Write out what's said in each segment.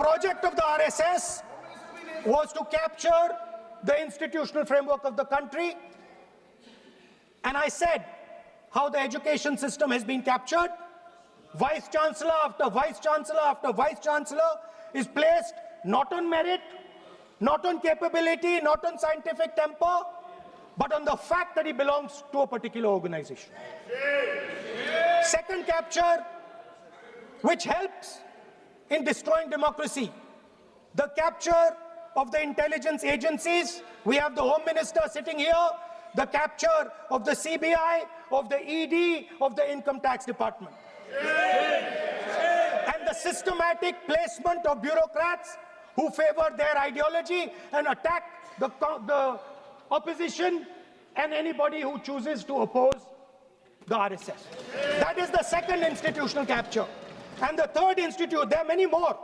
project of the RSS was to capture the institutional framework of the country. And I said how the education system has been captured. Vice Chancellor after Vice Chancellor after Vice Chancellor is placed not on merit, not on capability, not on scientific temper, but on the fact that he belongs to a particular organization. Second capture, which helps in destroying democracy, the capture of the intelligence agencies. We have the Home Minister sitting here, the capture of the CBI, of the ED, of the Income Tax Department. And the systematic placement of bureaucrats who favor their ideology and attack the opposition and anybody who chooses to oppose the RSS. That is the second institutional capture. And the third there are many more.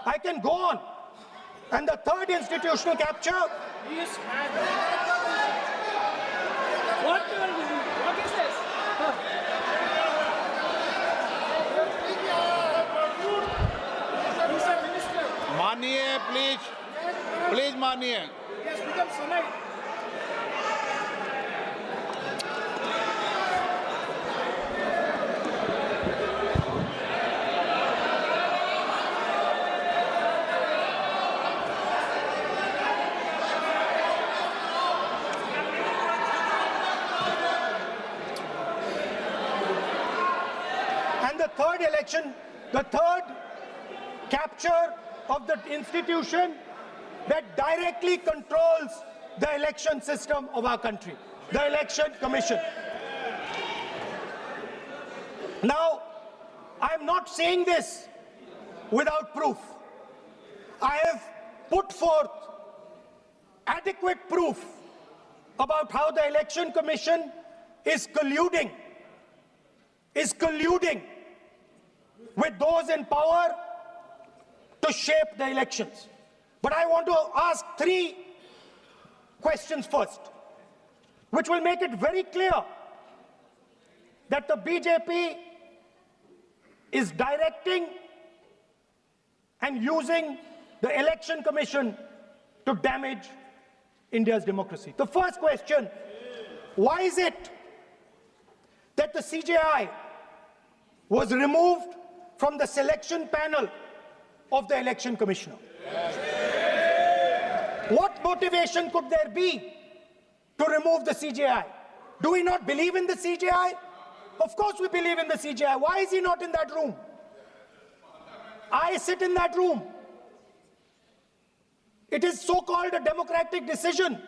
I can go on. And the third institutional capture. What is this? Maniye, please. Please, Maniye. Yes, become Sonai. The third capture of the institution that directly controls the election system of our country, the Election Commission. Now, I'm not saying this without proof. I have put forth adequate proof about how the Election Commission is colluding with those in power to shape the elections. But I want to ask three questions first, which will make it very clear that the BJP is directing and using the Election Commission to damage India's democracy. The first question, why is it that the CJI was removed from the selection panel of the Election Commissioner? What motivation could there be to remove the CJI? Do we not believe in the CJI? Of course we believe in the CJI. Why is he not in that room? I sit in that room. It is so-called a democratic decision.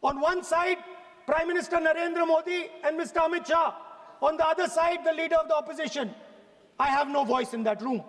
On one side, Prime Minister Narendra Modi and Mr. Amit Shah. On the other side, the leader of the opposition. I have no voice in that room.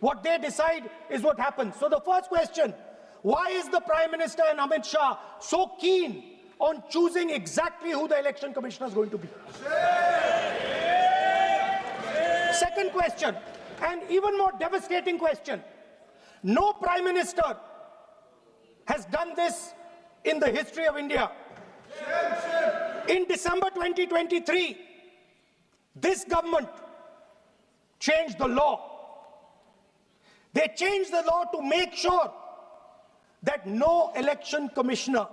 What they decide is what happens. So the first question, why is the Prime Minister and Amit Shah so keen on choosing exactly who the Election Commissioner is going to be? Second question, and even more devastating question. No Prime Minister has done this in the history of India. In December 2023, this government changed the law. They changed the law to make sure that no election commissioner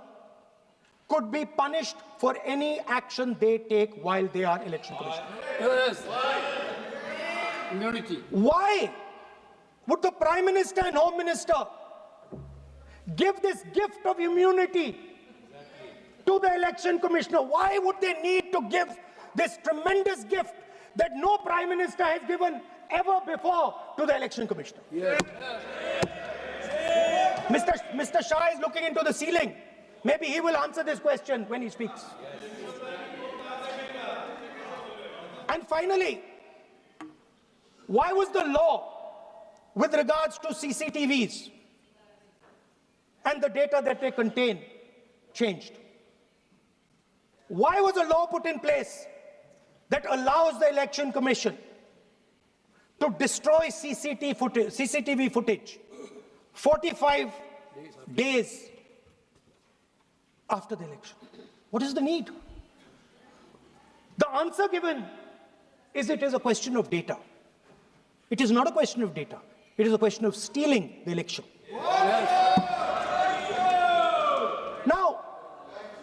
could be punished for any action they take while they are election commissioner. Yes. Immunity. Why would the Prime Minister and Home Minister give this gift of immunity to the election commissioner? Why would they need to give this tremendous gift that no Prime Minister has given ever before to the election commissioner? Yes. Mr. Shah is looking into the ceiling. Maybe he will answer this question when he speaks. And finally, why was the law with regards to CCTVs and the data that they contain changed? Why was a law put in place that allows the Election Commission to destroy CCTV footage 45 days after the election? What is the need? The answer given is it is a question of data. It is not a question of data. It is a question of stealing the election. Now,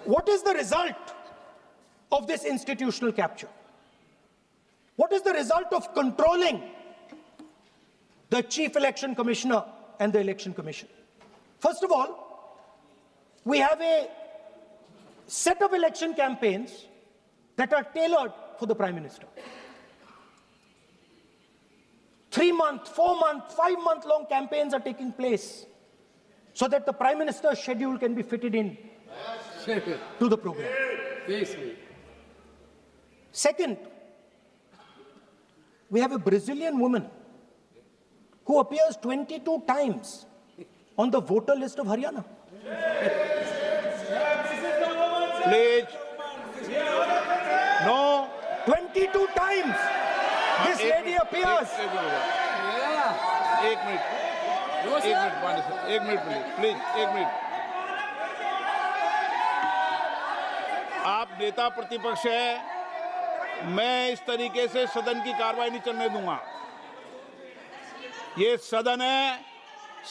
what is the result of this institutional capture? What is the result of controlling the Chief Election Commissioner and the Election Commission? First of all, we have a set of election campaigns that are tailored for the Prime Minister. 3-month, 4-month, 5-month long campaigns are taking place so that the Prime Minister's schedule can be fitted in to the program. Second, we have a Brazilian woman who appears 22 times on the voter list of Haryana. Please. No. 22 times this lady appears. एक minute please एक minute आप नेता प्रतिपक्ष है, मैं इस तरीके से सदन की कार्रवाई नहीं चलने दूंगा। ये सदन है,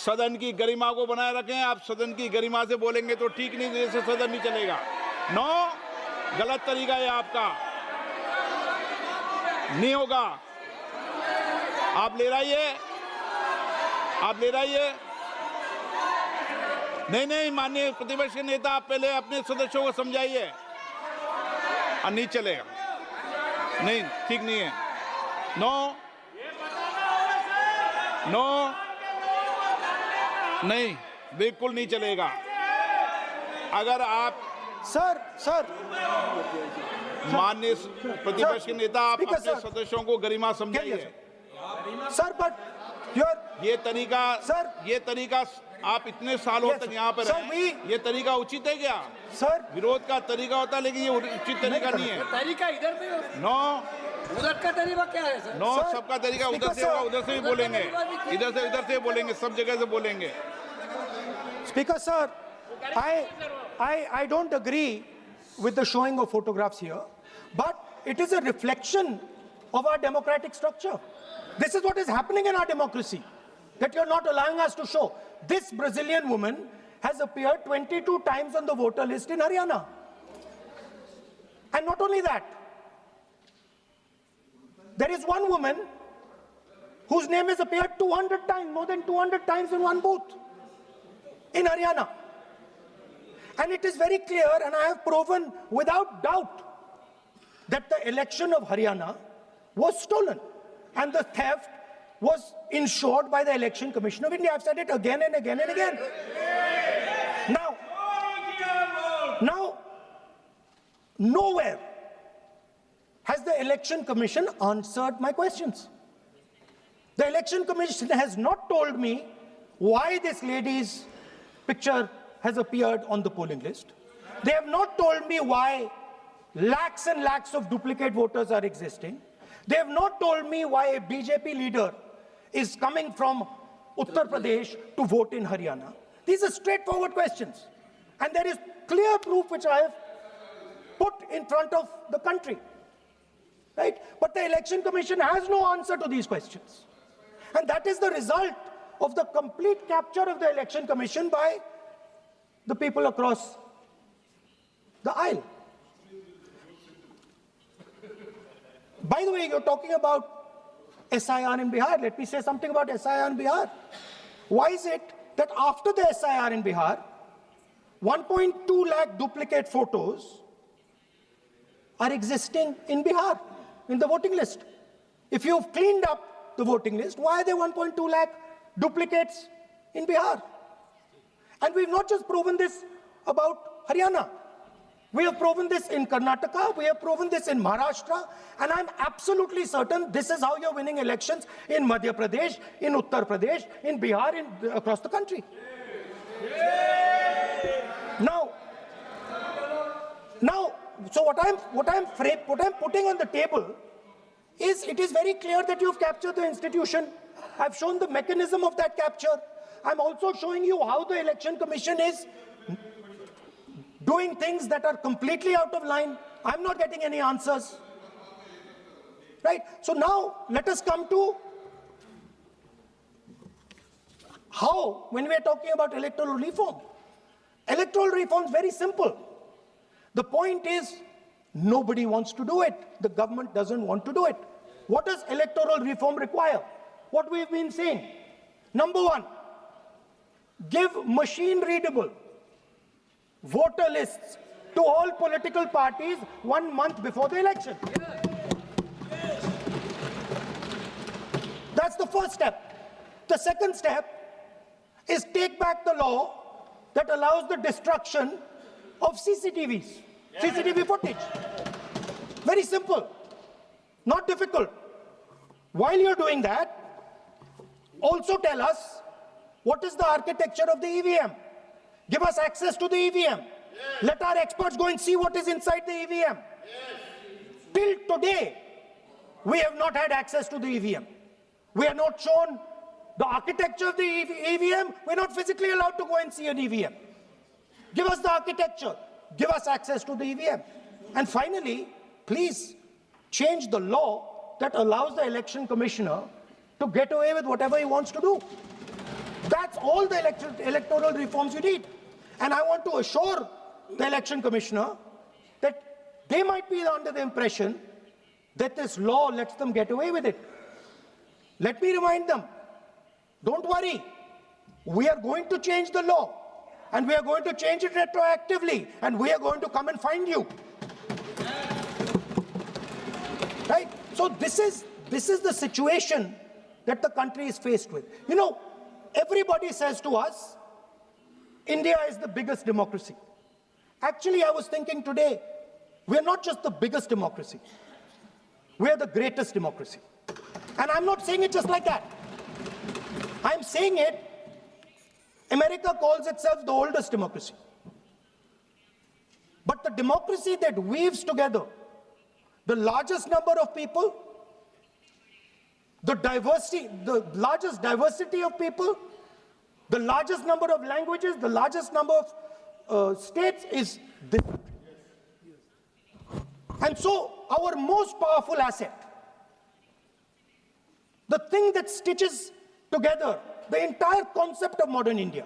सदन की गरिमा को बनाए रखें। आप सदन की गरिमा से बोलेंगे तो ठीक नहीं, जैसे सदन नहीं चलेगा। नो, गलत तरीका है आपका, नहीं होगा। आप ले रहिए, आप ले रहिए। नहीं, माननीय प्रतिपक्ष के नेता, आप पहले अपने सदस्यों को समझाइए। नहीं चलेगा, नहीं, ठीक नहीं है। नो, नहीं, बिल्कुल नहीं चलेगा। अगर आप सर माननीय प्रतिपक्ष के नेता, आप अपने सदस्यों को गरिमा समझाइए। सर, बट ये तरीका आप इतने सालों तक यहाँ पर हैं, ये तरीका उचित है क्या? सर, विरोध का तरीका होता है, लेकिन ये उचित तरीका नहीं है। तरीका इधर भी हो, नो, उधर का तरीका क्या है सर? नो, सबका तरीका उधर से होगा, उधर से भी बोलेंगे, इधर से बोलेंगे, सब जगह से बोलेंगे। Speaker sir, I don't agree with the showing of photographs here, but it is a reflection of our democratic structure. This is what is happening in our democracy, that you're not allowing us to show. This Brazilian woman has appeared 22 times on the voter list in Haryana. And not only that, there is one woman whose name has appeared 200 times, more than 200 times in one booth in Haryana. And it is very clear, and I have proven without doubt, that the election of Haryana was stolen and the theft was ensured by the Election Commission of India. I've said it again and again and again. Now, nowhere has the Election Commission answered my questions. The Election Commission has not told me why this lady's picture has appeared on the polling list. They have not told me why lakhs and lakhs of duplicate voters are existing. They have not told me why a BJP leader is coming from Uttar Pradesh to vote in Haryana. These are straightforward questions. And there is clear proof which I have put in front of the country. Right? But the Election Commission has no answer to these questions. And that is the result of the complete capture of the Election Commission by the people across the aisle. By the way, you're talking about SIR in Bihar. Let me say something about SIR in Bihar. Why is it that after the SIR in Bihar, 1.2 lakh duplicate photos are existing in Bihar, in the voting list? If you've cleaned up the voting list, why are there 1.2 lakh duplicates in Bihar? And we've not just proven this about Haryana. We have proven this in Karnataka, we have proven this in Maharashtra, and I'm absolutely certain this is how you're winning elections in Madhya Pradesh, in Uttar Pradesh, in Bihar, across the country. Now, so what I'm putting on the table is, it is very clear that you've captured the institution. I've shown the mechanism of that capture. I'm also showing you how the Election Commission is doing things that are completely out of line. I'm not getting any answers. Right? So now let us come to How? When we are talking about electoral reform. Electoral reform is very simple. The point is, nobody wants to do it. The government doesn't want to do it. What does electoral reform require? What we've been saying. Number one, give machine-readable voter lists to all political parties 1 month before the election. That's the first step. The second step is take back the law that allows the destruction of CCTVs, CCTV footage. Very simple, not difficult. While you're doing that, also tell us what is the architecture of the EVM. Give us access to the EVM. Let our experts go and see what is inside the EVM. Till today, we have not had access to the EVM. We are not shown the architecture of the EVM. We're not physically allowed to go and see an EVM. Give us the architecture. Give us access to the EVM. And finally, please change the law that allows the election commissioner to get away with whatever he wants to do. That's all the electoral reforms you need. And I want to assure the election commissioner that they might be under the impression that this law lets them get away with it. Let me remind them, don't worry, we are going to change the law, and we are going to change it retroactively, and we are going to come and find you. Right? So this is the situation that the country is faced with. You know, everybody says to us, India is the biggest democracy. Actually, I was thinking today, we're not just the biggest democracy, we're the greatest democracy. And I'm not saying it just like that. I'm saying it, America calls itself the oldest democracy. But the democracy that weaves together the largest number of people, the largest diversity of people, the largest number of languages, the largest number of states is this. And so our most powerful asset, the thing that stitches together the entire concept of modern India,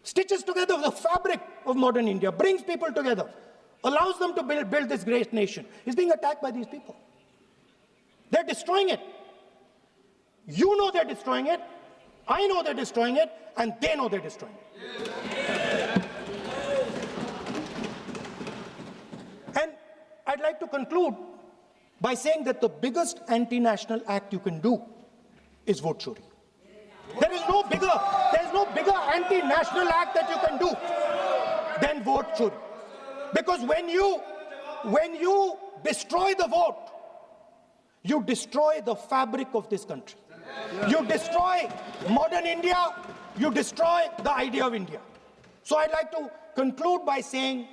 stitches together the fabric of modern India, brings people together, allows them to build this great nation, is being attacked by these people. They're destroying it. You know they're destroying it, I know they're destroying it, and they know they're destroying it. And I'd like to conclude by saying that the biggest anti-national act you can do is vote chori. There is no bigger anti-national act that you can do than vote chori. Because when you destroy the vote, you destroy the fabric of this country. You destroy modern India, you destroy the idea of India. So I'd like to conclude by saying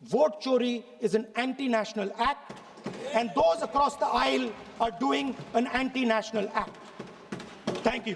vote chori is an anti-national act, and those across the aisle are doing an anti-national act. Thank you.